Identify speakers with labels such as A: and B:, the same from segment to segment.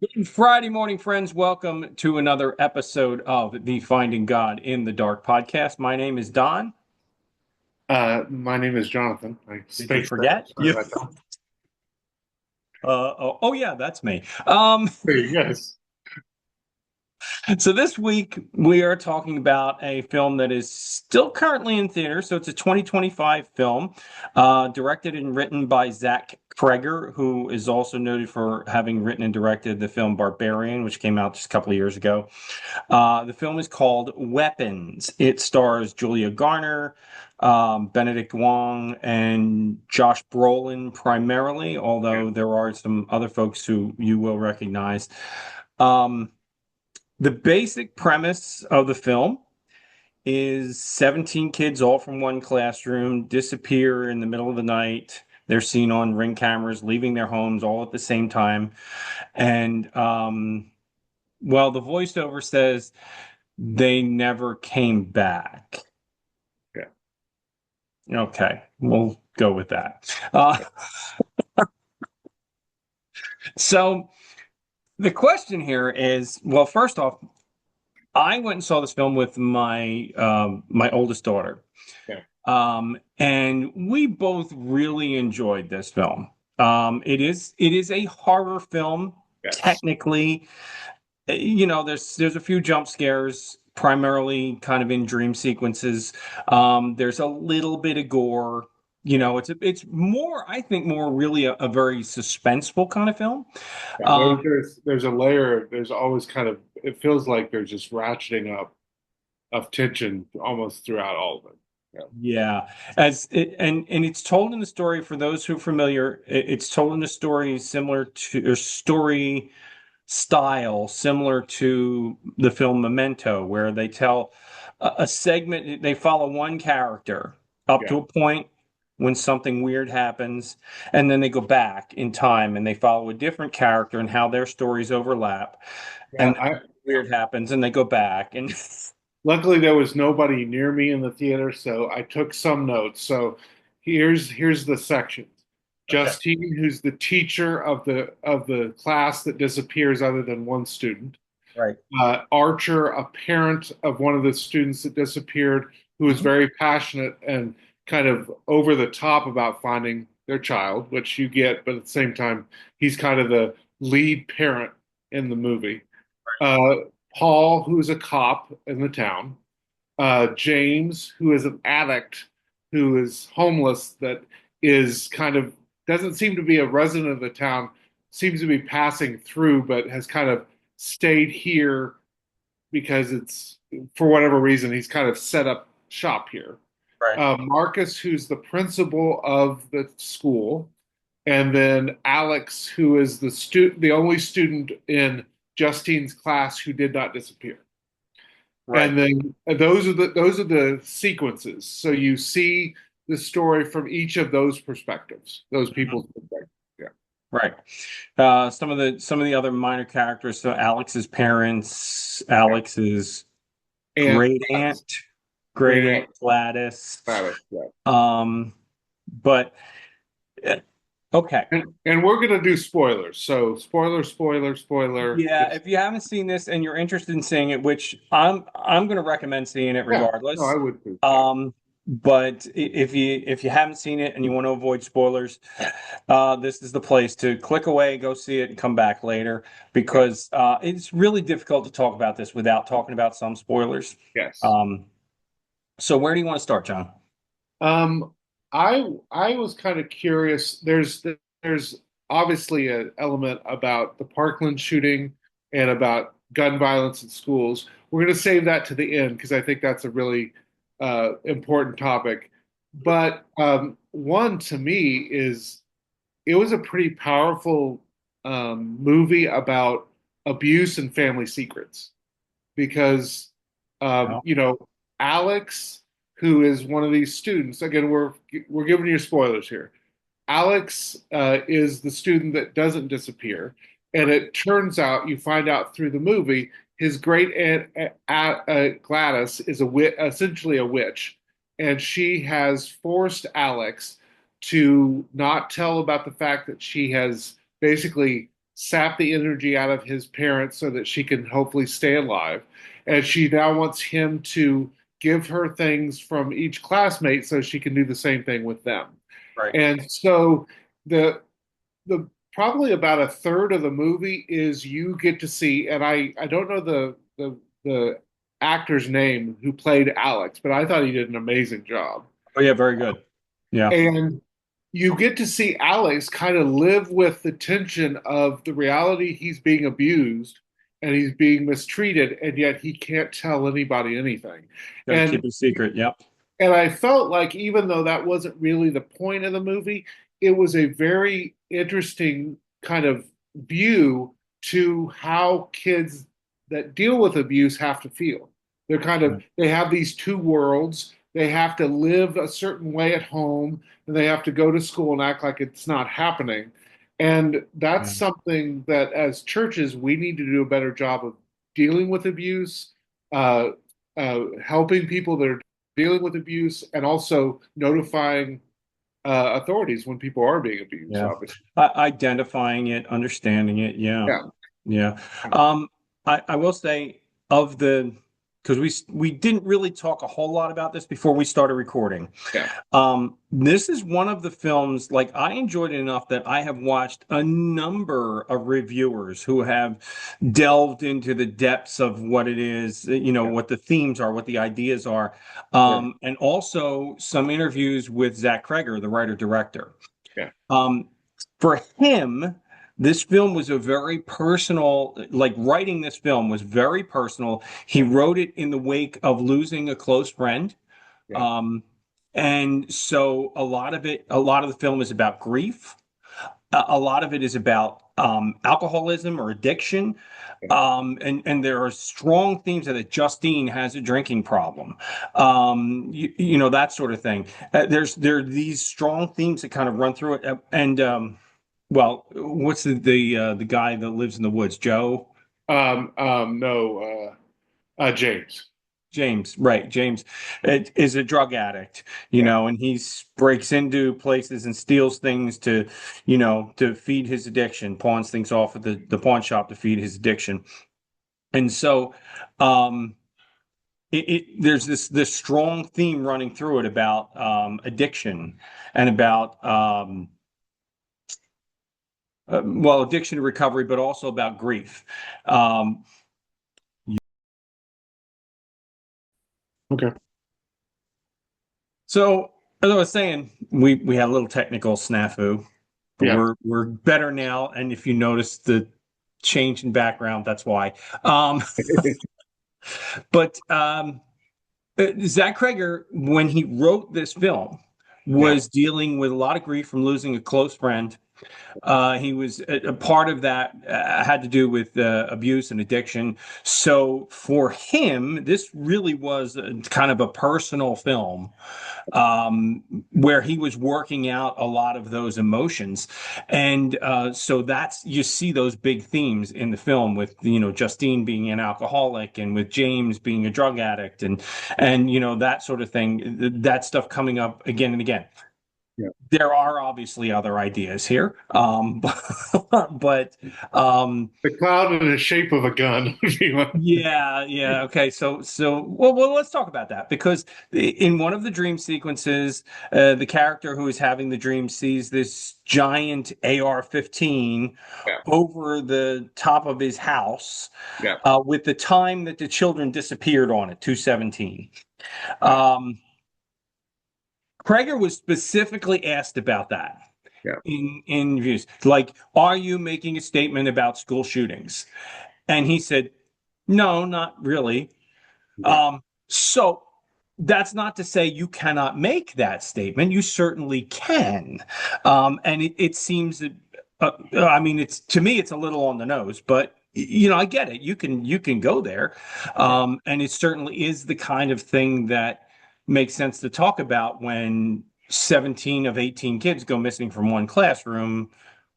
A: Good Friday morning, friends. Welcome to another episode of the Finding God in the Dark podcast. My name is Don.
B: My name is Jonathan. I
A: Did you
B: spaced that.
A: forget?
B: Sorry
A: Yeah.
B: about that.
A: Oh, yeah, that's me.
B: Hey, yes.
A: So this week we are talking about a film that is still currently in theater. So it's a 2025 film, directed and written by Zack Cregger, who is also noted for having written and directed the film Barbarian, which came out just a couple of years ago. The film is called Weapons. It stars Julia Garner, Benedict Wong, and Josh Brolin primarily,
B: Yeah.
A: although there are some other folks who you will recognize. Um, the basic premise of the film is 17 kids, all from one classroom, disappear in the middle of the night. They're seen on ring cameras leaving their homes all at the same time. And well, the voiceover says they never came back.
B: Yeah.
A: Okay, we'll go with that. So the question here is, well, first off, I went and saw this film with my oldest daughter,
B: Yeah.
A: and we both really enjoyed this film. It is a horror film,
B: Yes.
A: technically. There's a few jump scares, primarily kind of in dream sequences. There's a little bit of gore. It's more, I think, more really a very suspenseful kind of film.
B: Yeah.
A: Um,
B: There's a layer. There's always kind of. It feels like there's just ratcheting up of tension almost throughout all of it. Yeah.
A: yeah, and it's told in the story for those who are familiar. It's told in the story similar to or story style similar to the film Memento, where they tell a segment, they follow one character up
B: Yeah.
A: to a point when something weird happens, and then they go back in time and they follow a different character and how their stories overlap,
B: Yeah.
A: and then weird happens and they go back and
B: Luckily, there was nobody near me in the theater, so I took some notes. So here's the sections.
A: okay,
B: Justine, who's the teacher of the class that disappears other than one student.
A: right.
B: Archer, a parent of one of the students that disappeared, who was
A: Mhm.
B: very passionate and kind of over the top about finding their child, which you get, but at the same time, he's kind of the lead parent in the movie. Uh, Paul, who's a cop in the town. James, who is an addict, who is homeless, that is kind of doesn't seem to be a resident of the town, seems to be passing through, but has kind of stayed here because it's for whatever reason he's kind of set up shop here.
A: Right.
B: Marcus, who's the principal of the school, and then Alex, who is the only student in Justine's class who did not disappear.
A: Right.
B: And then those are the sequences. So you see the story from each of those perspectives, those
A: Mhm.
B: people's perspectives. Yeah,
A: Right. Some of the other minor characters. So Alex's parents,
B: yeah.
A: Alex's
B: And
A: great aunt,
B: great
A: great
B: aunt
A: aunt Gladys.
B: Gladys. Yeah.
A: Um, but eh, okay.
B: And we're gonna do spoilers. So spoiler, spoiler, spoiler.
A: Yeah, if you haven't seen this and you're interested in seeing it, which I'm going to recommend seeing it
B: Yeah, no, I
A: regardless.
B: would too. Yeah.
A: But if you haven't seen it and you want to avoid spoilers, this is the place to click away, go see it, and come back later
B: Yeah.
A: because it's really difficult to talk about this without talking about some spoilers.
B: Yes.
A: Um, so where do you want to start, John?
B: Um, I was kind of curious. There's obviously an element about the Parkland shooting and about gun violence in schools. We're going to save that to the end because I think that's a really important topic. But one to me is it was a pretty powerful movie about abuse and family secrets because
A: No.
B: Alex, who is one of these students, again, we're giving you spoilers here. Alex is the student that doesn't disappear, and it turns out you find out through the movie his great aunt Gladys is essentially a witch, and she has forced Alex to not tell about the fact that she has basically sap the energy out of his parents so that she can hopefully stay alive. And she now wants him to give her things from each classmate so she can do the same thing with them.
A: Right.
B: And so the the probably about a third of the movie is you get to see, and I don't know the actor's name who played Alex, but I thought he did an amazing job.
A: Oh yeah, very good. Yeah.
B: And you get to see Alex kind of live with the tension of the reality he's being abused and he's being mistreated, and yet he can't tell anybody anything.
A: Got to
B: And
A: keep it secret. Yep.
B: and I felt like even though that wasn't really the point of the movie, it was a very interesting kind of view to how kids that deal with abuse have to feel. They're kind of,
A: Right.
B: they have these two worlds. They have to live a certain way at home, and they have to go to school and act like it's not happening. And that's
A: Yeah.
B: something that as churches, we need to do a better job of dealing with abuse, uh, helping people that are dealing with abuse, and also notifying authorities when people are being abused,
A: Yeah.
B: obviously.
A: Identifying it, understanding it. Yeah.
B: Yeah.
A: Yeah. Um, I will say of the because we didn't really talk a whole lot about this before we started recording.
B: Yeah.
A: This is one of the films, like I enjoyed it enough that I have watched a number of reviewers who have delved into the depths of what it is,
B: Yeah.
A: what the themes are, what the ideas are,
B: Right.
A: and also some interviews with Zack Cregger, the writer director.
B: Yeah.
A: Um, for him, this film was a very personal, like writing this film was very personal. He wrote it in the wake of losing a close friend.
B: Yeah.
A: Um, and so a lot of the film is about grief. A lot of it is about alcoholism or addiction.
B: Yeah.
A: And there are strong themes that Justine has a drinking problem, that sort of thing. There are these strong themes that kind of run through it. And well, what's the guy that lives in the woods? Joe?
B: No, James.
A: James, right. James is a drug addict,
B: Yeah.
A: and he breaks into places and steals things to feed his addiction, pawns things off at the pawn shop to feed his addiction. And so, um, there's this strong theme running through it about addiction and about well, addiction to recovery, but also about grief. Um,
B: Okay.
A: so, as I was saying, we had a little technical snafu, but
B: Yeah.
A: we're better now. And if you notice the change in background, that's why. Um, but Zach Cregger, when he wrote this film,
B: Yeah.
A: was dealing with a lot of grief from losing a close friend. He was a part of that had to do with abuse and addiction. So for him, this really was kind of a personal film where he was working out a lot of those emotions. And so that's you see those big themes in the film with Justine being an alcoholic and with James being a drug addict and that sort of thing. That stuff coming up again and again.
B: Yeah.
A: There are obviously other ideas here, but
B: The cloud in the shape of a gun.
A: yeah, okay. Well, let's talk about that because in one of the dream sequences, the character who is having the dream sees this giant AR-15
B: Yeah.
A: over the top of his house,
B: Yeah.
A: with the time that the children disappeared on it, 217.
B: Yeah.
A: Um, Prager was specifically asked about that
B: Yeah.
A: in views, like, are you making a statement about school shootings? And he said, no, not really.
B: Yeah.
A: So that's not to say you cannot make that statement. You certainly can. And it seems that, I mean, it's to me, it's a little on the nose, but I get it. You can go there.
B: Yeah.
A: And it certainly is the kind of thing that makes sense to talk about when 17 of 18 kids go missing from one classroom.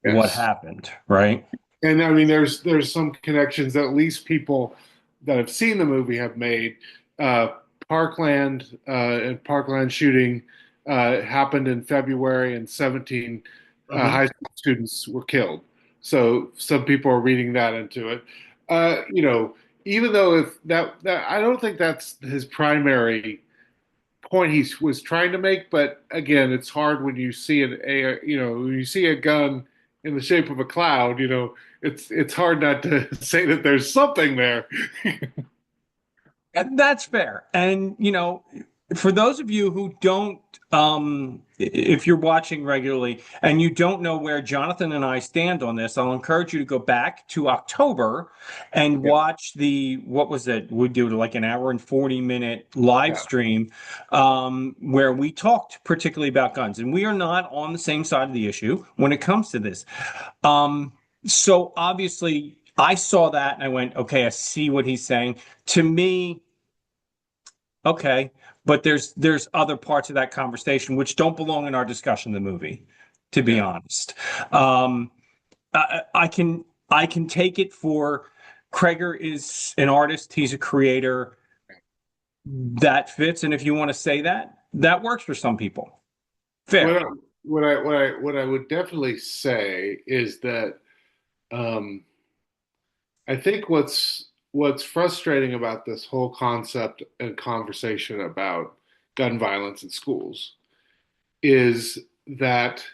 A: What
B: Yes.
A: happened, right?
B: And I mean, there's some connections that at least people that have seen the movie have made. Uh, Parkland and Parkland shooting happened in February, and 17
A: Mhm.
B: high school students were killed. So some people are reading that into it. You know, even though if that I don't think that's his primary point he was trying to make, but again, it's hard when you see when you see a gun in the shape of a cloud, it's hard not to say that there's something there.
A: And that's fair. And, for those of you who don't, if you're watching regularly and you don't know where Jonathan and I stand on this, I'll encourage you to go back to October and
B: Yeah,
A: watch what was it? We do like an hour and 40-minute live
B: yeah.
A: stream, where we talked particularly about guns. And we are not on the same side of the issue when it comes to this. Um, so obviously, I saw that and I went, okay, I see what he's saying. To me, okay, but there's other parts of that conversation which don't belong in our discussion of the movie, to be
B: Yeah.
A: honest. Um, I can take it for Cregger is an artist, he's a creator that fits, and if you want to say that, that works for some people.
B: What
A: Fair.
B: I, what I would definitely say is that um, I think what's frustrating about this whole concept and conversation about gun violence in schools is that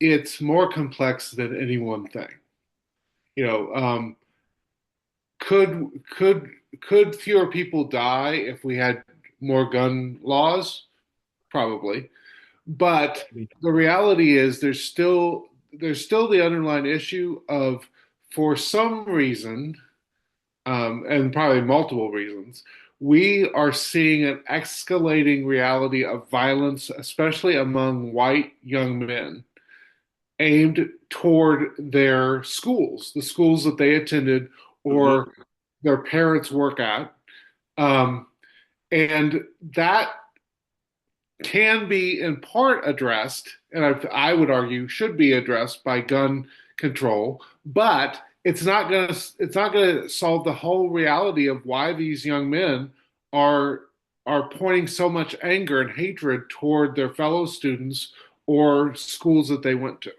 B: it's more complex than any one thing. You know, could could could fewer people die if we had more gun laws? Probably. But the reality is there's still the underlying issue of, for some reason, and probably multiple reasons, we are seeing an escalating reality of violence, especially among white young men, aimed toward their schools, the schools that they attended
A: Mhm.
B: or their parents work at. Um, and that can be in part addressed, and I would argue should be addressed by gun control, but it's not going to solve the whole reality of why these young men are are pointing so much anger and hatred toward their fellow students or schools that they went to.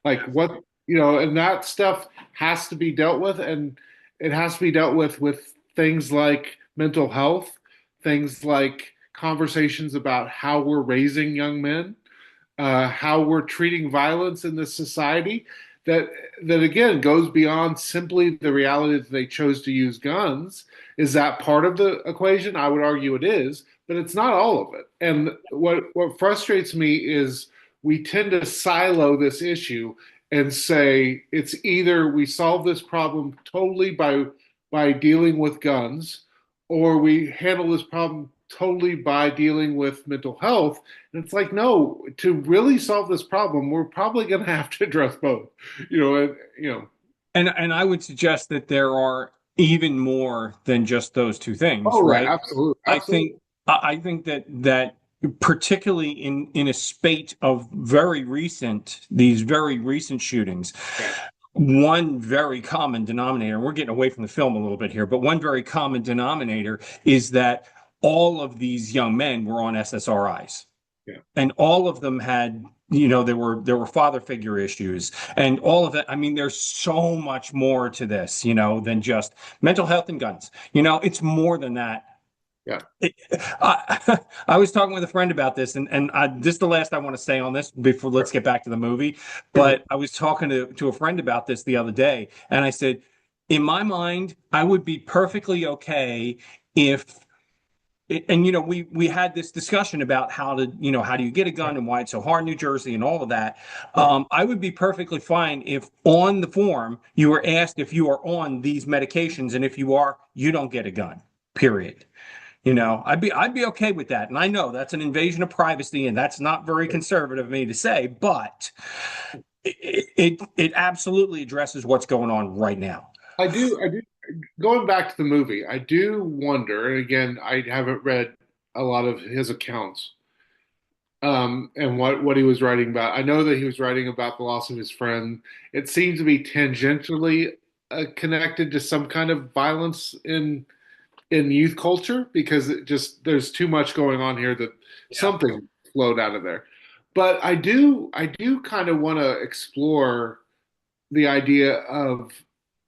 B: Like what, and that stuff has to be dealt with, and it has to be dealt with things like mental health, things like conversations about how we're raising young men, how we're treating violence in this society. That that again goes beyond simply the reality that they chose to use guns. Is that part of the equation? I would argue it is, but it's not all of it. And what frustrates me is we tend to silo this issue and say it's either we solve this problem totally by dealing with guns, or we handle this problem totally by dealing with mental health. And it's like, no, to really solve this problem, we're probably going to have to address both. You know.
A: And I would suggest that there are even more than just those two things,
B: Oh yeah,
A: right?
B: absolutely,
A: I
B: absolutely.
A: think I think that particularly in a spate of these very recent shootings,
B: Yeah,
A: one very common denominator, and we're getting away from the film a little bit here, but one very common denominator is that all of these young men were on SSRIs,
B: yeah,
A: and all of them had, there were father figure issues and all of that. I mean, there's so much more to this, than just mental health and guns. It's more than that.
B: yeah.
A: I was talking with a friend about this, and this is the last I want to say on this before let's get back to the movie.
B: Perfect.
A: But I was talking to a friend about this the other day, and I said, in my mind, I would be perfectly okay if and we had this discussion about how do you get a gun and why it's so hard in New Jersey and all of that.
B: Right.
A: I would be perfectly fine if on the form you were asked if you are on these medications, and if you are, you don't get a gun. Period. I'd be okay with that. And I know that's an invasion of privacy, and that's not very conservative of me to say, but it absolutely addresses what's going on right now.
B: I do. Going back to the movie, I do wonder, and again, I haven't read a lot of his accounts, and what he was writing about. I know that he was writing about the loss of his friend. It seems to be tangentially connected to some kind of violence in youth culture, because it just there's too much going on here that
A: Yeah.
B: something flowed out of there. But I do kind of want to explore the idea of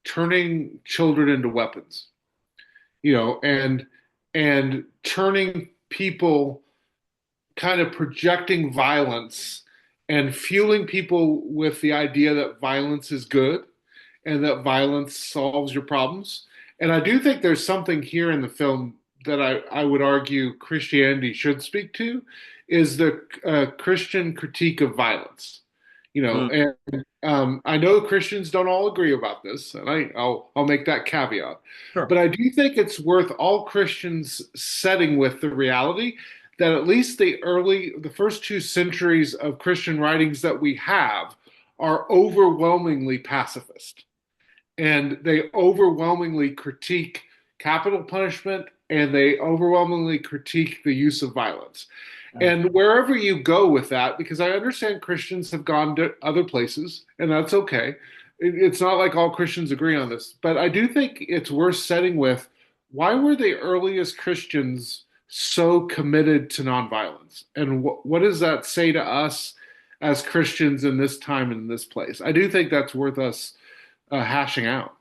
B: turning children into weapons, and turning people, kind of projecting violence and fueling people with the idea that violence is good and that violence solves your problems. And I do think there's something here in the film that I would argue Christianity should speak to, is the Christian critique of violence.
A: Mm,
B: And I know Christians don't all agree about this, and I'll make that caveat.
A: sure.
B: But I do think it's worth all Christians setting with the reality that at least the first 2 centuries of Christian writings that we have are overwhelmingly pacifist, and they overwhelmingly critique capital punishment, and they overwhelmingly critique the use of violence.
A: Yeah.
B: And wherever you go with that, because I understand Christians have gone to other places, and that's okay. It's not like all Christians agree on this, but I do think it's worth setting with, why were the earliest Christians so committed to nonviolence? And what does that say to us as Christians in this time and in this place? I do think that's worth us hashing out.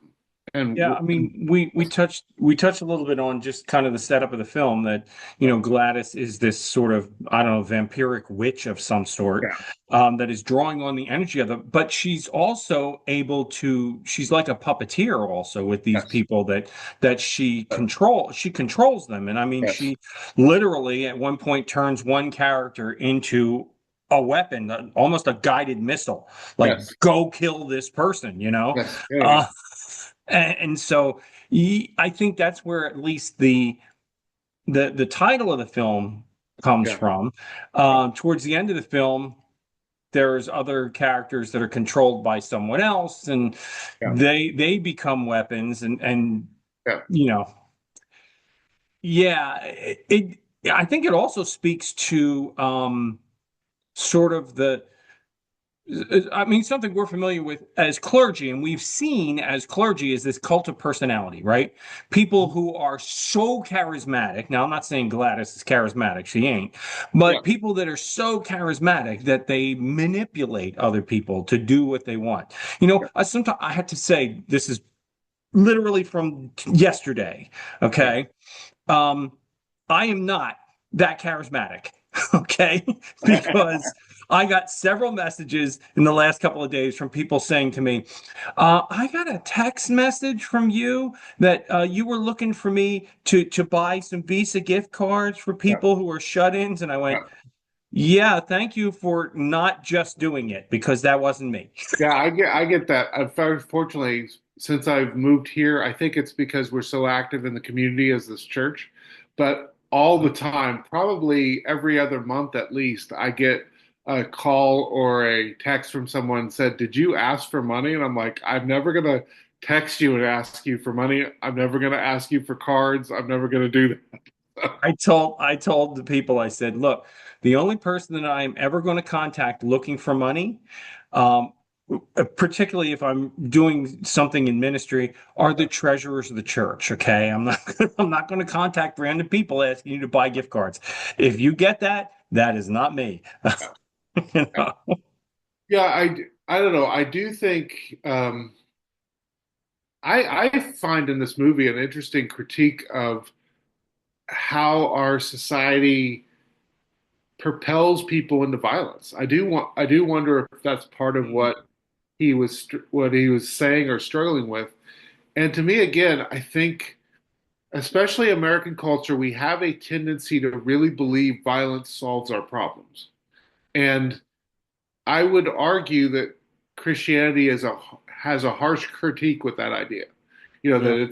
B: And,
A: Yeah, I mean, we touched a little bit on just kind of the setup of the film that, Gladys is this sort of, I don't know, vampiric witch of some sort,
B: yeah,
A: that is drawing on the energy of them, but she's also she's like a puppeteer also with these
B: yes,
A: people that she controls them. And I mean,
B: yes,
A: she literally at one point turns one character into a weapon, almost a guided missile, like
B: yes,
A: go kill this person, you know?
B: yes, yeah, yeah,
A: Uh, and so I think that's where at least the title of the film comes
B: yeah,
A: from.
B: yeah,
A: Towards the end of the film, there's other characters that are controlled by someone else, and
B: yeah,
A: they become weapons, and
B: yeah,
A: you know, yeah, I think it also speaks to sort of I mean, something we're familiar with as clergy, and we've seen as clergy is this cult of personality, right? People who are so charismatic. Now, I'm not saying Gladys is charismatic, she ain't,
B: yeah,
A: but people that are so charismatic that they manipulate other people to do what they want.
B: yeah,
A: Sometimes I have to say, this is literally from yesterday,
B: yeah.
A: okay? Um, I am not that charismatic, okay? Because I got several messages in the last couple of days from people saying to me, I got a text message from you that you were looking for me to buy some Visa gift cards for
B: Yeah.
A: people who are shut-ins. And I went,
B: Yeah.
A: yeah, thank you for not just doing it because that wasn't me.
B: Yeah, I get that. Fortunately, since I've moved here, I think it's because we're so active in the community as this church. But all the time, probably every other month at least, I get a call or a text from someone said, "Did you ask for money?" And I'm like, "I'm never gonna text you and ask you for money. I'm never gonna ask you for cards. I'm never gonna do that."
A: I told the people, I said, look, the only person that I am ever going to contact looking for money, um, particularly if I'm doing something in ministry, are the treasurers of the church. Okay, I'm not going to contact random people asking you to buy gift cards. If you get that, that is not me. You know?
B: Yeah, I don't know. I do think I find in this movie an interesting critique of how our society propels people into violence. I do wonder if that's part of what he was saying or struggling with. And to me, again, I think, especially American culture, we have a tendency to really believe violence solves our problems. And I would argue that Christianity has a harsh critique with that idea.
A: Yeah.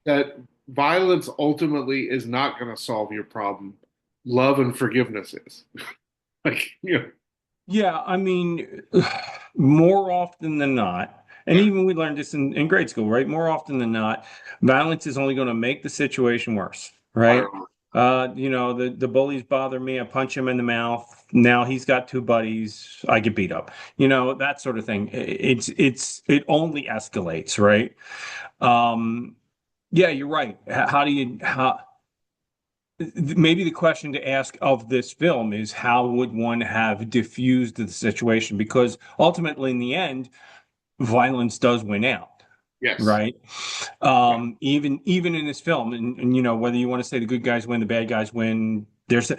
B: That violence ultimately is not going to solve your problem. Love and forgiveness is. Like,
A: Yeah, I mean, more often than not, and
B: yeah,
A: even we learned this in grade school, right? More often than not, violence is only going to make the situation worse, right?
B: 100%.
A: The bullies bother me. I punch him in the mouth. Now he's got two buddies. I get beat up. That sort of thing. It only escalates, right? Um, yeah, you're right. How maybe the question to ask of this film is how would one have diffused the situation? Because ultimately, in the end, violence does win out,
B: Yes.
A: right?
B: Yeah.
A: Even in this film, and you know, whether you want to say the good guys win, the bad guys win, there's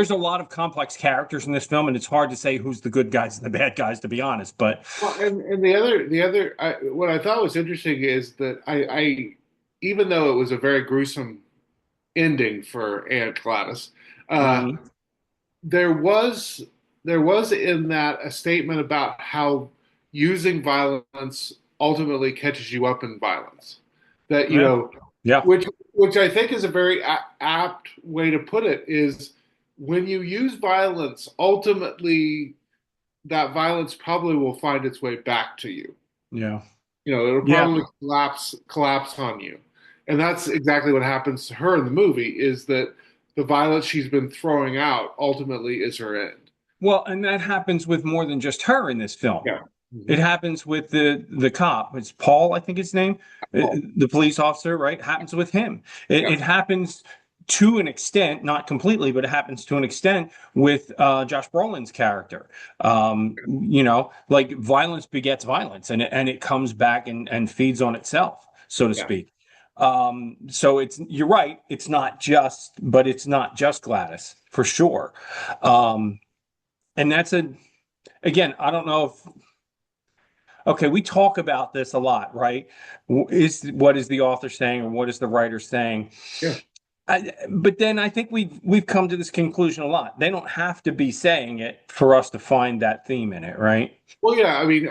A: a lot of complex characters in this film, and it's hard to say who's the good guys and the bad guys, to be honest. But
B: Well, and what I thought was interesting is that even though it was a very gruesome ending for Aunt Gladys, uh,
A: mhm,
B: there was there was in that a statement about how using violence ultimately catches you up in violence. That
A: yeah, yeah,
B: which I think is a very apt way to put it is when you use violence, ultimately that violence probably will find its way back to you.
A: yeah,
B: It'll
A: yeah.
B: probably collapse on you. And that's exactly what happens to her in the movie is that the violence she's been throwing out ultimately is her end.
A: Well, and that happens with more than just her in this film.
B: Yeah.
A: It
B: Hmm.
A: happens with the cop. It's Paul, I think his name,
B: Oh,
A: the police officer, right? Happens with him.
B: yeah,
A: It happens to an extent, not completely, but it happens to an extent with Josh Brolin's character. You know, like violence begets violence, and it comes back and feeds on itself, so to
B: yeah.
A: speak. So you're right. But it's not just Gladys for sure. Um, and that's again, I don't know if okay, we talk about this a lot, right? Is what is the author saying or what is the writer saying?
B: Yeah.
A: But then I think we've come to this conclusion a lot. They don't have to be saying it for us to find that theme in it, right?
B: Well, yeah, I mean,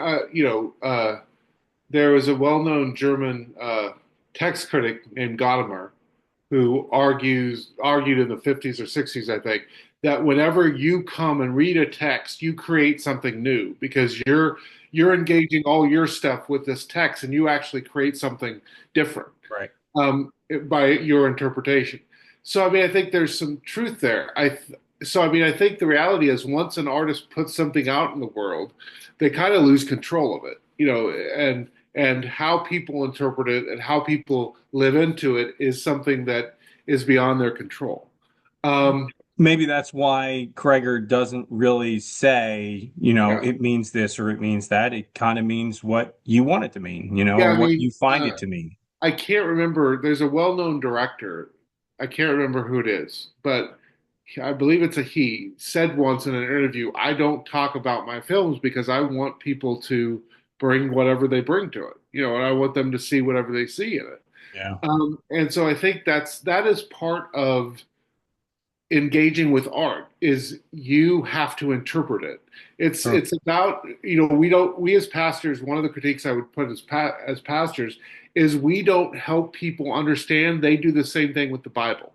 B: there was a well-known German text critic named Gadamer who argued in the 50s or 60s, I think, that whenever you come and read a text, you create something new because you're engaging all your stuff with this text, and you actually create something different
A: Right.
B: by your interpretation. So, I mean, I think there's some truth there. I mean, I think the reality is once an artist puts something out in the world, they kind of lose control of it, and how people interpret it and how people live into it is something that is beyond their control. Um,
A: Maybe that's why Cregger doesn't really say,
B: yeah,
A: it means this or it means that. It kind of means what you want it to mean,
B: yeah.
A: or
B: I
A: what
B: mean,
A: you find it to mean.
B: I can't remember. There's a well-known director. I can't remember who it is, but I believe it's a he. Said once in an interview, "I don't talk about my films because I want people to bring whatever they bring to it, and I want them to see whatever they see in it."
A: Yeah.
B: And so I think that is part of engaging with art is you have to interpret it.
A: Sure.
B: It's about we as pastors, one of the critiques I would put as pastors is we don't help people understand. They do the same thing with the Bible.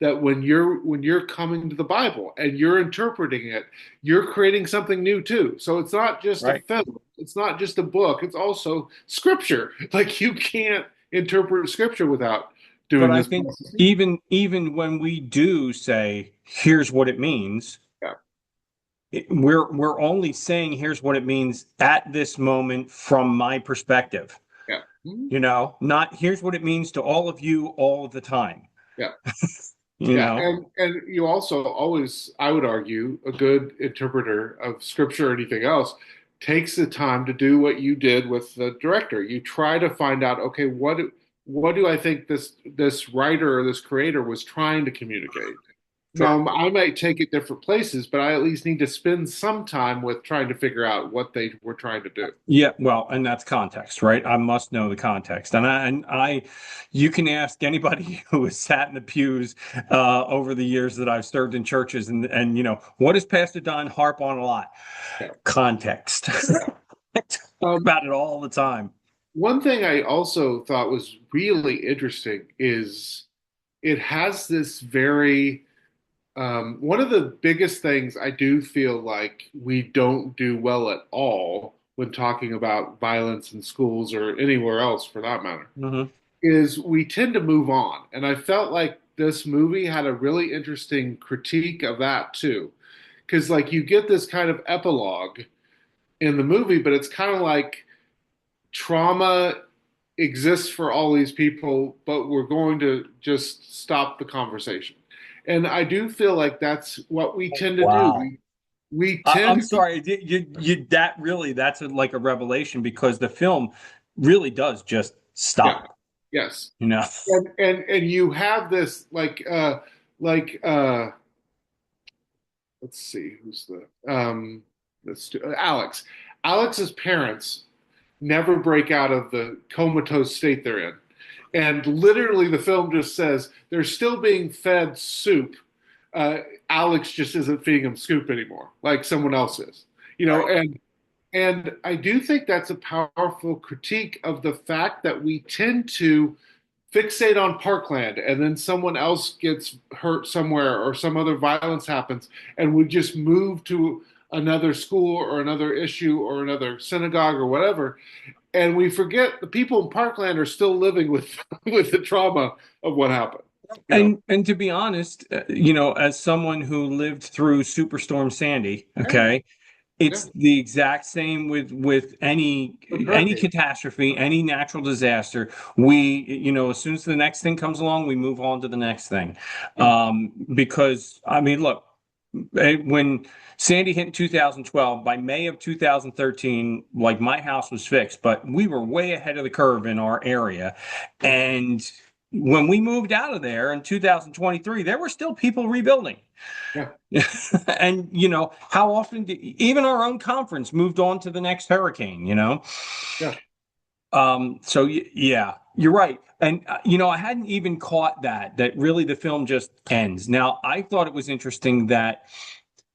B: That when you're coming to the Bible and you're interpreting it, you're creating something new too. So it's not just a
A: Right.
B: film, it's not just a book, it's also scripture. Like you can't interpret scripture without
A: But
B: doing
A: I
B: this
A: think
B: process.
A: even when we do say, here's what it means,
B: Yeah,
A: we're only saying here's what it means at this moment from my perspective.
B: yeah. Mhm.
A: Not here's what it means to all of you all of the time.
B: Yeah.
A: You
B: Yeah,
A: know,
B: and you also always, I would argue, a good interpreter of scripture or anything else takes the time to do what you did with the director. You try to find out, okay, what do I think this writer or this creator was trying to communicate?
A: sure.
B: Now, I might take it different places, but I at least need to spend some time with trying to figure out what they were trying to do.
A: Yeah, well, and that's context, right? I must know the context, you can ask anybody who has sat in the pews over the years that I've served in churches, and what does Pastor Don harp on a lot?
B: Yeah.
A: Context. I talk
B: Um,
A: about it all the time.
B: One thing I also thought was really interesting is it has this very one of the biggest things I do feel like we don't do well at all when talking about violence in schools or anywhere else for that matter
A: Hmm.
B: is we tend to move on. And I felt like this movie had a really interesting critique of that too. Because, like, you get this kind of epilogue in the movie, but it's kind of like trauma exists for all these people, but we're going to just stop the conversation. And I do feel like that's what we tend to do.
A: Wow.
B: we
A: I'm
B: tend
A: sorry, that really that's like a revelation because the film really does just
B: yeah,
A: stop,
B: yes.
A: you know.
B: And you have this like let's see who's the Alex. Alex's parents never break out of the comatose state they're in. And literally, the film just says they're still being fed soup. Uh, Alex just isn't feeding them soup anymore, like someone else is. You know,
A: Right.
B: and I do think that's a powerful critique of the fact that we tend to fixate on Parkland and then someone else gets hurt somewhere or some other violence happens and we just move to another school or another issue or another synagogue or whatever and we forget the people in Parkland are still living with with the trauma of what happened. You know,
A: And to be honest, as someone who lived through Superstorm Sandy,
B: yeah,
A: okay,
B: yeah,
A: it's the exact same with
B: with
A: any
B: hurricane,
A: catastrophe, any natural disaster. As soon as the next thing comes along, we move on to the next thing.
B: yeah,
A: Because I mean, look, when Sandy hit in 2012, by May of 2013, like my house was fixed, but we were way ahead of the curve in our area.
B: yeah,
A: And when we moved out of there in 2023, there were still people rebuilding.
B: yeah,
A: And how often even our own conference moved on to the next hurricane.
B: yeah.
A: So yeah, you're right. And I hadn't even caught that really the film just ends. Now, I thought it was interesting that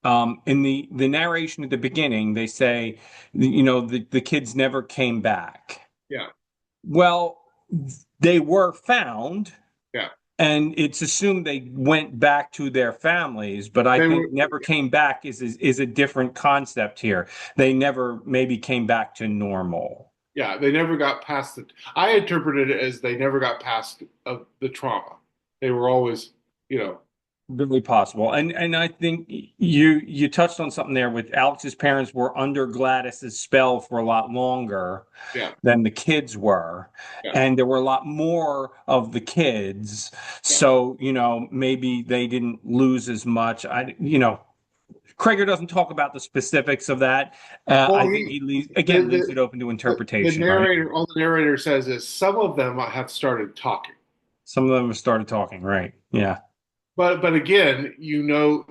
A: in the narration at the beginning, they say, the kids never came back.
B: Yeah.
A: Well, they were found,
B: Yeah.
A: and it's assumed they went back to their families, but I
B: They
A: think
B: were,
A: never came back is a different concept here. They never maybe came back to normal.
B: yeah, they never got past it. I interpreted it as they never got past the trauma. They were always, you know,
A: Very possible. And I think you touched on something there with Alex's parents were under Gladys's spell for a lot longer
B: yeah,
A: than the kids were.
B: yeah,
A: And there were a lot more of the kids.
B: yeah.
A: So, maybe they didn't lose as much. Cregger doesn't talk about the specifics of that.
B: Well,
A: I think
B: he
A: he
B: the
A: leaves it open to
B: the
A: interpretation, right?
B: narrator, all the narrator says is some of them have started talking,
A: Some of them have started talking, right? Yeah,
B: but again, you know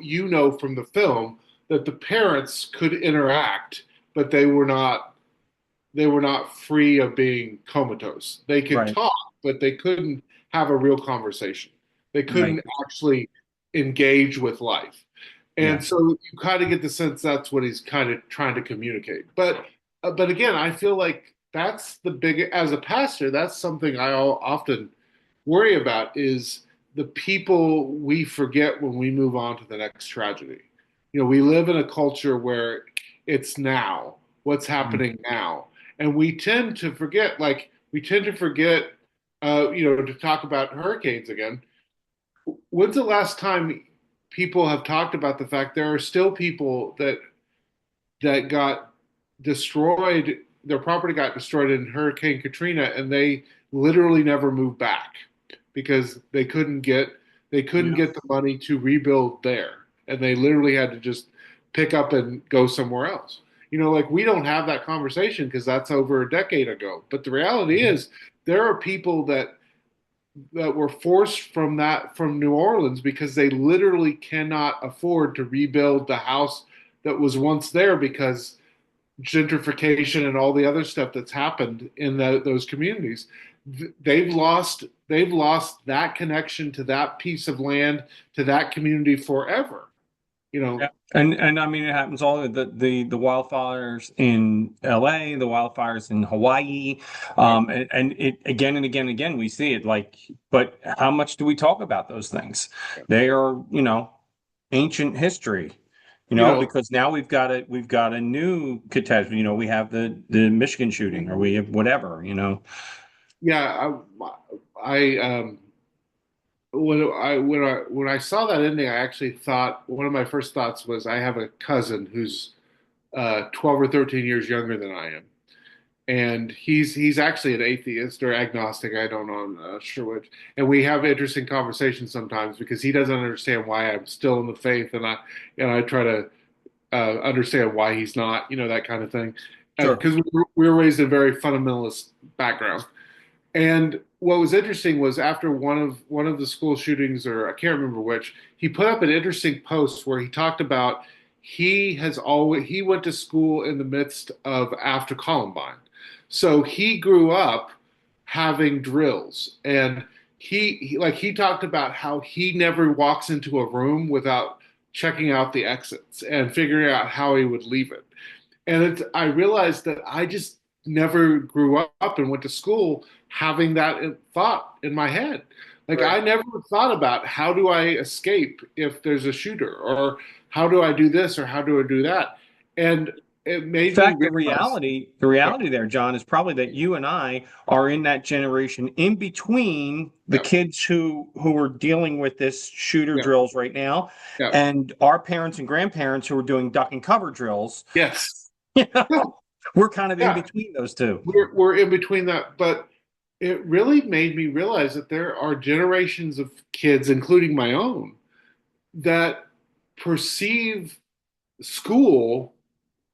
B: from the film that the parents could interact, but they were not free of being comatose. They could
A: right,
B: talk, but they couldn't have a real conversation. They
A: right.
B: couldn't actually engage with life.
A: Yeah,
B: And so you kind of get the sense that's what he's kind of trying to communicate. But again, I feel like that's the big as a pastor, that's something I often worry about is the people we forget when we move on to the next tragedy. You know, we live in a culture where it's now, what's
A: mm,
B: happening now. And we tend to forget to talk about hurricanes again. When's the last time people have talked about the fact there are still people that got destroyed, their property got destroyed in Hurricane Katrina, and they literally never moved back because they couldn't
A: yeah,
B: get the money to rebuild there, and they literally had to just pick up and go somewhere else. Like we don't have that conversation because that's over a decade ago. But the reality
A: mhm,
B: is, there are people that were forced from New Orleans because they literally cannot afford to rebuild the house that was once there because gentrification and all the other stuff that's happened in those communities. They've lost that connection to that piece of land, to that community forever. You
A: yeah.
B: know,
A: And I mean, it happens all the wildfires in LA, the wildfires in Hawaii,
B: yeah,
A: and it again and again and again we see it. But how much do we talk about those things?
B: yeah.
A: They are, ancient history.
B: You know,
A: Because now we've got a new catastrophe. We have the Michigan shooting, or we have whatever.
B: yeah. I when I saw that ending, I actually thought one of my first thoughts was I have a cousin who's 12 or 13 years younger than I am, and he's actually an atheist or agnostic. I don't know, I'm not sure which. And we have interesting conversations sometimes because he doesn't understand why I'm still in the faith, and I try to understand why he's not, that kind of thing.
A: Sure.
B: Because we were raised in a very fundamentalist background. And what was interesting was after one of the school shootings, or I can't remember which, he put up an interesting post where he talked about he went to school in the midst of after Columbine. So he grew up having drills, and he talked about how he never walks into a room without checking out the exits and figuring out how he would leave it. And I realized that I just never grew up and went to school having that thought in my head. Like
A: Right.
B: I never thought about how do I escape if there's a shooter, or how do I do this, or how do I do that? And it
A: In
B: made me
A: fact,
B: realize,
A: the
B: yeah,
A: reality there, John, is probably that you and I are in that generation in between the
B: yeah,
A: kids who are dealing with this shooter
B: yeah,
A: drills right now,
B: yeah,
A: and our parents and grandparents who are doing duck and cover drills.
B: yes,
A: You
B: yeah,
A: know, we're kind of in
B: yeah.
A: between those two.
B: We're in between that, but it really made me realize that there are generations of kids, including my own, that perceive school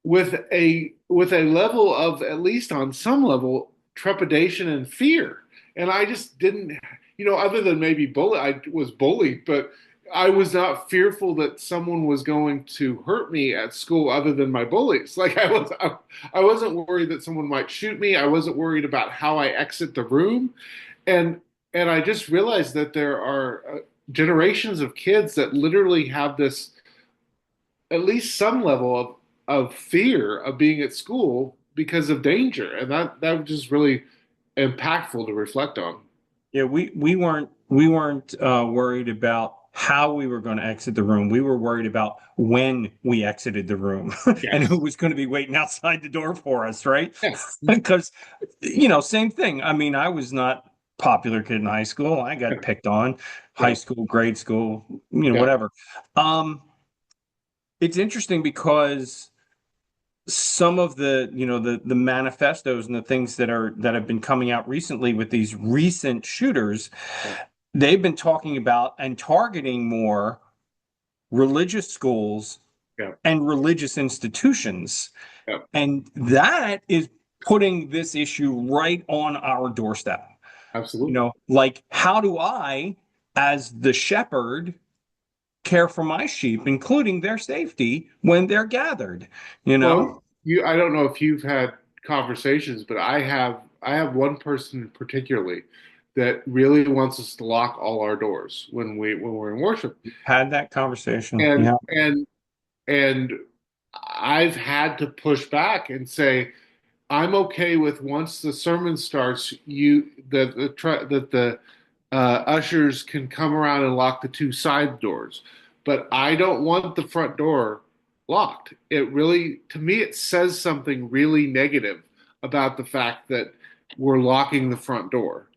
B: with a level of, at least on some level, trepidation and fear. And I just didn't, other than maybe I was bullied, but I was not fearful that someone was going to hurt me at school other than my bullies. Like I wasn't worried that someone might shoot me. I wasn't worried about how I exit the room. And and I just realized that there are generations of kids that literally have this, at least some level of fear of being at school because of danger, and that was just really impactful to reflect on.
A: Yeah, we weren't worried about how we were going to exit the room. We were worried about when we exited the room and who
B: Yes.
A: was going to be waiting outside the door for us, right?
B: Yeah.
A: Because, same thing. I mean, I was not popular kid in high school. I got picked on, high
B: Yeah.
A: school, grade school,
B: Yeah.
A: whatever. Um, it's interesting because some of the manifestos and the things that have been coming out recently with these recent shooters,
B: Yeah.
A: they've been talking about and targeting more religious schools
B: Yeah.
A: and religious institutions.
B: Yeah.
A: And that is putting this issue right on our doorstep.
B: Absolutely.
A: Like, how do I, as the shepherd, care for my sheep, including their safety when they're gathered? You know?
B: Well, I don't know if you've had conversations, but I have one person particularly that really wants us to lock all our doors when we're in worship.
A: Had that conversation.
B: And
A: Yeah.
B: and and I've had to push back and say, I'm okay with, once the sermon starts, that the ushers can come around and lock the two side doors, but I don't want the front door locked. It really, to me, it says something really negative about the fact that we're locking the front door.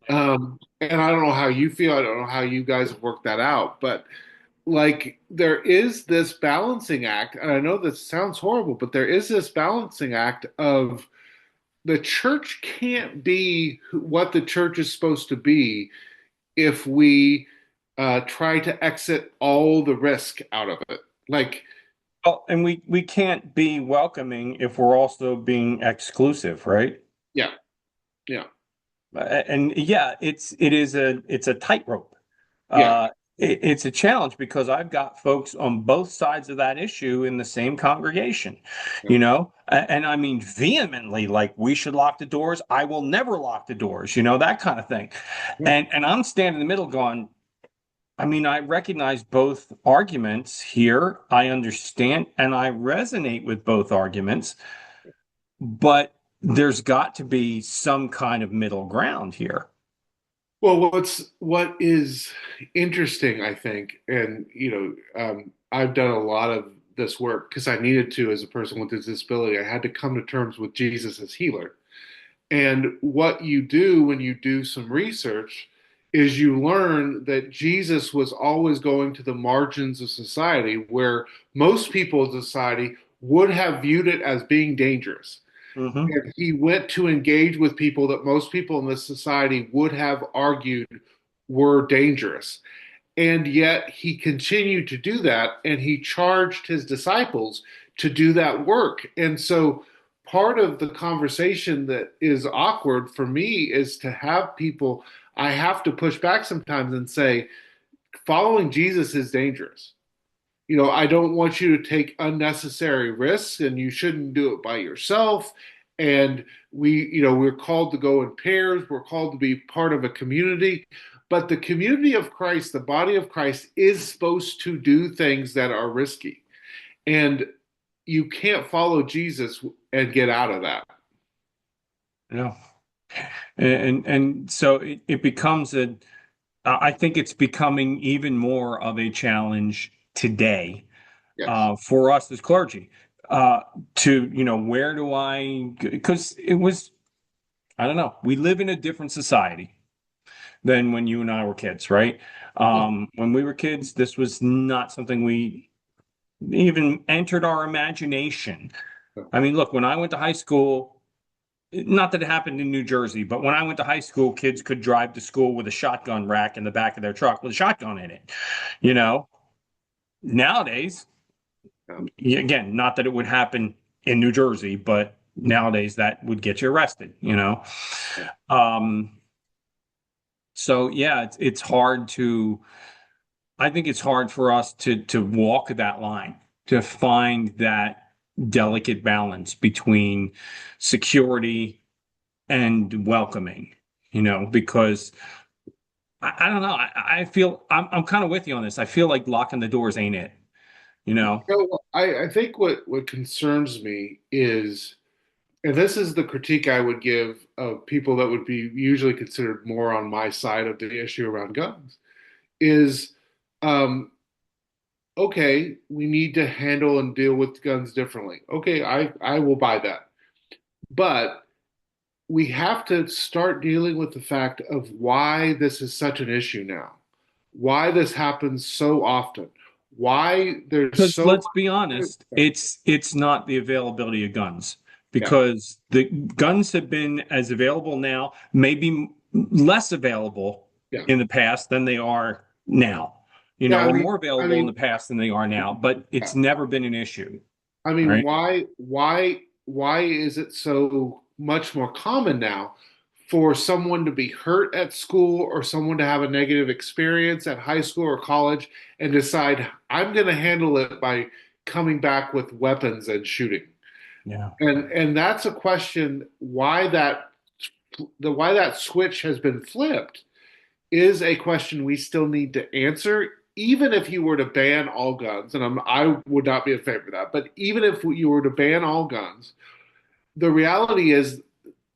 B: And I don't know how you feel. I don't know how you guys have worked that out, but like there is this balancing act, and I know this sounds horrible, but there is this balancing act of the church can't be what the church is supposed to be if we try to exit all the risk out of it. Like,
A: Well, and we can't be welcoming if we're also being exclusive, right?
B: yeah, yeah,
A: And yeah, it's a tightrope.
B: yeah,
A: Uh, it's a challenge because I've got folks on both sides of that issue in the same congregation,
B: yeah,
A: and I mean vehemently, like we should lock the doors. I will never lock the doors, that kind of thing.
B: yeah.
A: And I'm standing in the middle going, I mean, I recognize both arguments here. I understand and I resonate with both arguments, but there's got to be some kind of middle ground here.
B: Well, what is interesting, I think, and I've done a lot of this work because I needed to as a person with a disability. I had to come to terms with Jesus as healer. And what you do when you do some research is you learn that Jesus was always going to the margins of society where most people in society would have viewed it as being dangerous.
A: Hmm.
B: And he went to engage with people that most people in this society would have argued were dangerous. And yet he continued to do that, and he charged his disciples to do that work. And so part of the conversation that is awkward for me is to have people, I have to push back sometimes and say, following Jesus is dangerous. I don't want you to take unnecessary risks, and you shouldn't do it by yourself. And we're called to go in pairs. We're called to be part of a community. But the community of Christ, the body of Christ, is supposed to do things that are risky. And you can't follow Jesus and get out of that.
A: No. And so it becomes I think it's becoming even more of a challenge today
B: Yes.
A: for us as clergy to, where do because it was, I don't know, we live in a different society than when you and I were kids, right? When we were kids, this was not something we even entered our imagination. I mean, look, when I went to high school, not that it happened in New Jersey, but when I went to high school, kids could drive to school with a shotgun rack in the back of their truck with a shotgun in it. You know, nowadays, again, not that it would happen in New Jersey, but nowadays that would get you arrested. Um, so yeah, it's hard to, I think it's hard for us to walk that line, to find that delicate balance between security and welcoming, because I don't know. I feel I'm kind of with you on this. I feel like locking the doors ain't it, you know?
B: I think what concerns me is, and this is the critique I would give of people that would be usually considered more on my side of the issue around guns, is um, okay, we need to handle and deal with guns differently. Okay, I will buy that. But we have to start dealing with the fact of why this is such an issue now, why this happens so often, why there's
A: Because
B: so
A: let's be
B: much.
A: honest, it's not the availability of guns
B: Yeah,
A: because the guns have been as available now, maybe less available
B: yeah,
A: in the past than they are now,
B: yeah.
A: or more
B: I
A: available in the
B: mean,
A: past than they are now, but
B: yeah.
A: it's never been an issue,
B: I mean,
A: right?
B: why is it so much more common now for someone to be hurt at school or someone to have a negative experience at high school or college and decide I'm going to handle it by coming back with weapons and shooting?
A: Yeah.
B: And that's a question why that switch has been flipped is a question we still need to answer. Even if you were to ban all guns, and I would not be in favor of that, but even if you were to ban all guns, the reality is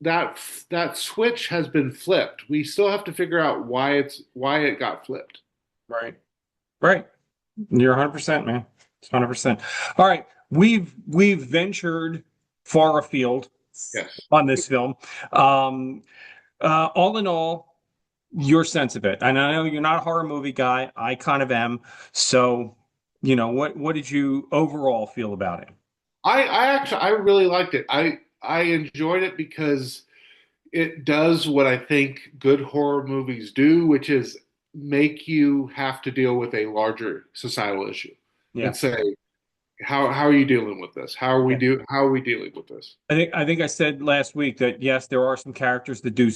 B: that that switch has been flipped. We still have to figure out why it got flipped.
A: Right. Right. You're 100%, man. It's 100%. All right. We've ventured far afield
B: Yes.
A: on this film. Um, all in all, your sense of it. And I know you're not a horror movie guy. I kind of am. So, what did you overall feel about it?
B: I really liked it. I enjoyed it because it does what I think good horror movies do, which is make you have to deal with a larger societal issue
A: Yeah.
B: and say, how are you dealing with this?
A: Yeah.
B: How are we dealing with this?
A: I think I said last week that yes, there are some characters that do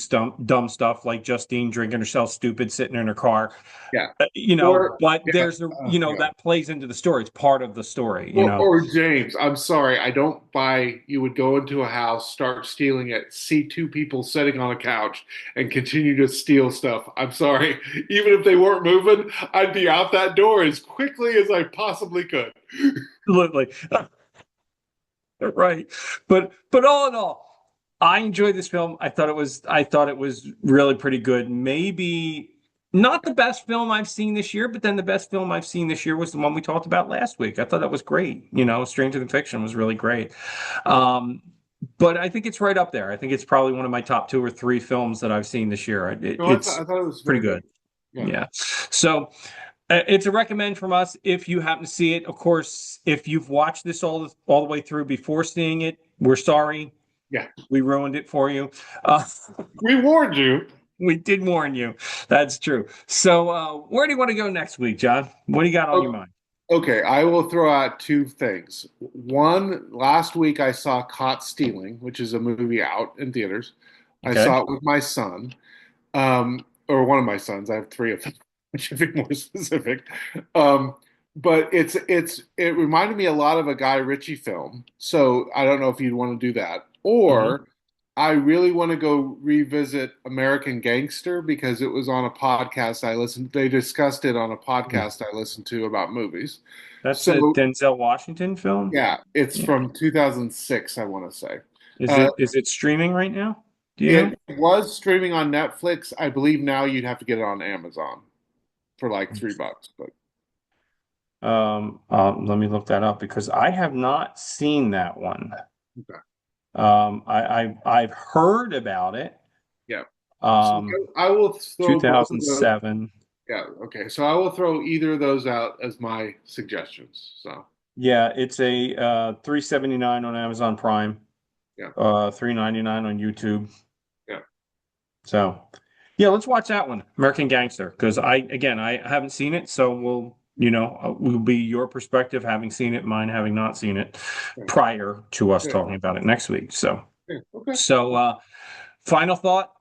A: dumb stuff like Justine drinking herself stupid sitting in her car.
B: Yeah.
A: But
B: Yeah,
A: there's
B: yeah.
A: that plays into the story. It's part of the story.
B: Or James, I'm sorry, I don't buy you would go into a house, start stealing it, see two people sitting on a couch, and continue to steal stuff. I'm sorry. Even if they weren't moving, I'd be out that door as quickly as I possibly could.
A: Absolutely. Right. But all in all, I enjoyed this film. I thought it was really pretty good. Maybe not the best film I've seen this year, but then the best film I've seen this year was the one we talked about last week. I thought that was great. Stranger Than Fiction was really great. Um, but I think it's right up there. I think it's probably one of my top two or three films that I've seen this year.
B: No,
A: It's
B: I thought it was
A: pretty
B: very good.
A: good.
B: Yeah.
A: Yeah. So it's a recommend from us if you happen to see it. Of course, if you've watched this all the way through before seeing it, we're sorry
B: Yeah.
A: we ruined it for you. Uh,
B: We warned you.
A: We did warn you. That's true. So, where do you want to go next week, John? What do you got on your
B: Oh,
A: mind?
B: okay, I will throw out two things. One, last week I saw Caught Stealing, which is a movie out in theaters. I
A: Okay.
B: saw it with my son, or one of my sons. I have three of them. I should be more specific. Um, but it reminded me a lot of a Guy Ritchie film. So I don't know if you'd want to do that,
A: Hmm.
B: or I really want to go revisit American Gangster because it was on a podcast I listened. They discussed it on a podcast I listened to about movies.
A: That's a
B: So
A: Denzel Washington film.
B: yeah, it's
A: Yeah.
B: from 2006, I want to say.
A: Is
B: Uh,
A: it streaming right now? Do you know?
B: it was streaming on Netflix. I believe now you'd have to get it on Amazon for like $3. But
A: Let me look that up because I have not seen that one.
B: okay.
A: I've heard about it.
B: Yeah. So
A: Um,
B: I will throw both of those.
A: 2007.
B: Yeah. Okay. So I will throw either of those out as my suggestions. So
A: Yeah, it's a 379 on Amazon Prime,
B: yeah.
A: 399 on YouTube.
B: Yeah.
A: So, yeah, let's watch that one, American Gangster, because I haven't seen it, so will be your perspective having seen it, mine having not seen it
B: Yeah.
A: prior to us
B: Yeah.
A: talking about it next week. So,
B: Yeah. Okay.
A: so final thought,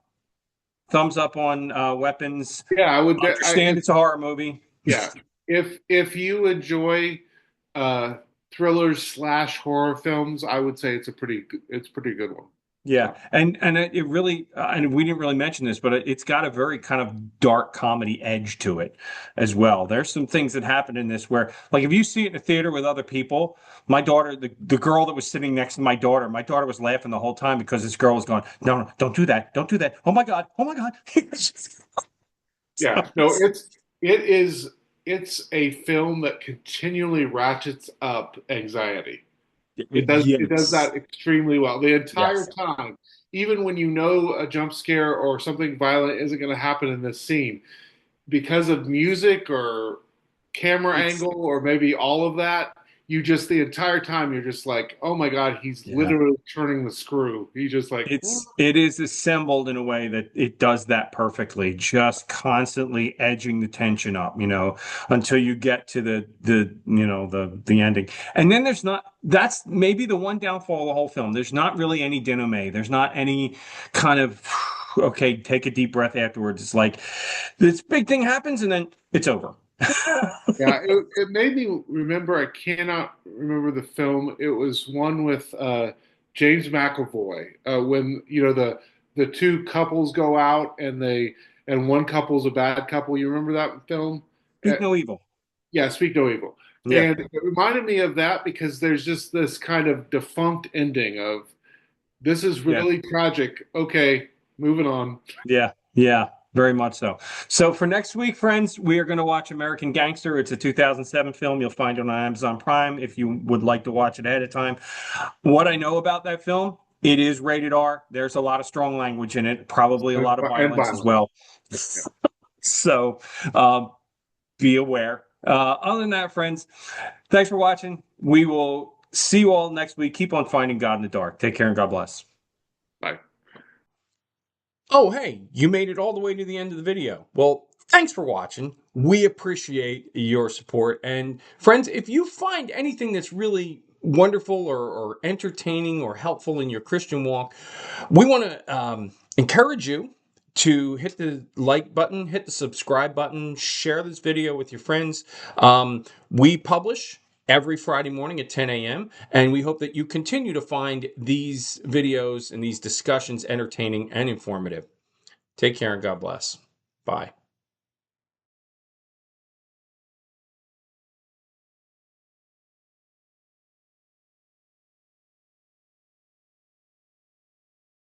A: thumbs up on Weapons.
B: Yeah. I would.
A: Understand it's a horror movie.
B: Yeah. If you enjoy uh, thrillers slash horror films, I would say it's a pretty good one.
A: Yeah,
B: So
A: and it really, and we didn't really mention this, but it's got a very kind of dark comedy edge to it as well. There's some things that happen in this where, like, if you see it in a theater with other people, my daughter, the girl that was sitting next to my daughter was laughing the whole time because this girl was going, no, no, don't do that, don't do that. Oh my God.
B: yeah. No, it's a film that continually ratchets up anxiety. It does
A: Yes,
B: that extremely well the entire
A: yes,
B: time. Even when you know a jump scare or something violent isn't going to happen in this scene, because of music or camera
A: it's
B: angle or maybe all of that, you just the entire time you're just like, oh my God, he's
A: yeah.
B: literally turning the screw. He's just like,
A: It is assembled in a way that it does that perfectly, just constantly edging the tension up, until you get to the ending. And then that's maybe the one downfall of the whole film. There's not really any denouement. There's not any kind of okay, take a deep breath afterwards. It's like this big thing happens and then it's over.
B: yeah, it made me remember. I cannot remember the film. It was one with James McAvoy when the two couples go out and one couple's a bad couple. You remember that film?
A: Speak no evil.
B: Yeah, Speak No Evil.
A: Yeah.
B: And it reminded me of that because there's just this kind of defunct ending of this is
A: Yeah.
B: really tragic. Okay, moving on.
A: Yeah, yeah, very much so. So for next week, friends, we are going to watch American Gangster. It's a 2007 film. You'll find it on Amazon Prime if you would like to watch it ahead of time. What I know about that film, it is rated R. There's a lot of strong language in it, probably a lot of
B: And
A: violence as
B: violent.
A: well.
B: Yeah.
A: So um, be aware. Other than that, friends, thanks for watching. We will see you all next week. Keep on finding God in the dark. Take care and God bless.
B: Bye.
A: Oh, hey, you made it all the way to the end of the video. Well, thanks for watching. We appreciate your support. And friends, if you find anything that's really wonderful or entertaining or helpful in your Christian walk, we want to encourage you to hit the like button, hit the subscribe button, share this video with your friends. We publish every Friday morning at 10 a.m. And we hope that you continue to find these videos and these discussions entertaining and informative. Take care and God bless. Bye.